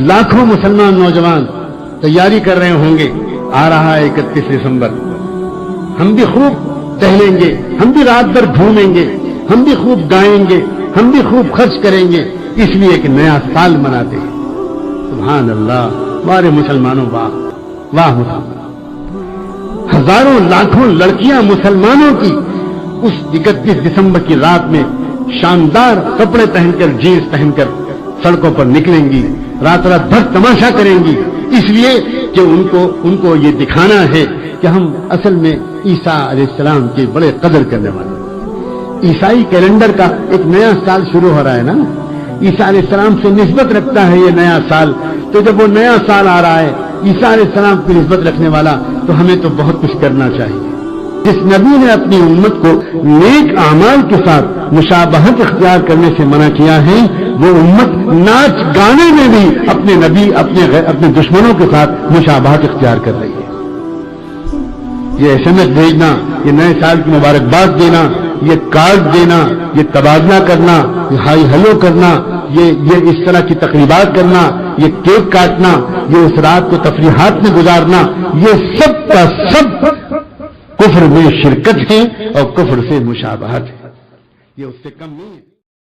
لاکھوں مسلمان نوجوان تیاری کر رہے ہوں گے، آ رہا ہے 31 دسمبر، ہم بھی خوب ٹہلیں گے، ہم بھی رات بھر گھومیں گے، ہم بھی خوب گائیں گے، ہم بھی خوب خرچ کریں گے، اس لیے ایک نیا سال مناتے ہیں۔ سبحان اللہ، ہمارے مسلمانوں واہ واہ مسلمان، ہزاروں لاکھوں لڑکیاں مسلمانوں کی اس 31 دسمبر کی رات میں شاندار کپڑے پہن کر، جینس پہن کر سڑکوں پر نکلیں گی، رات رات بھر تماشا کریں گی، اس لیے کہ ان کو یہ دکھانا ہے کہ ہم اصل میں عیسیٰ علیہ السلام کی بڑے قدر کرنے والے ہیں۔ عیسائی کیلنڈر کا ایک نیا سال شروع ہو رہا ہے نا، عیسیٰ علیہ السلام سے نسبت رکھتا ہے یہ نیا سال، تو جب وہ نیا سال آ رہا ہے عیسیٰ علیہ السلام کی نسبت رکھنے والا، تو ہمیں تو بہت کچھ کرنا چاہیے۔ جس نبی نے اپنی امت کو نیک اعمال کے ساتھ مشابہت اختیار کرنے سے منع کیا ہے، وہ امت ناچ گانے میں بھی اپنے نبی اپنے دشمنوں کے ساتھ مشابہت اختیار کر رہی ہے۔ یہ SMS بھیجنا، یہ نئے سال کی مبارکباد دینا، یہ کارڈ دینا، یہ تبادلہ کرنا، یہ ہائی ہلو کرنا، یہ اس طرح کی تقریبات کرنا، یہ کیک کاٹنا، یہ اس رات کو تفریحات میں گزارنا، یہ سب کا سب کفر میں شرکت ہے اور کفر سے مشابہت ہے، یہ اس سے کم نہیں ہے۔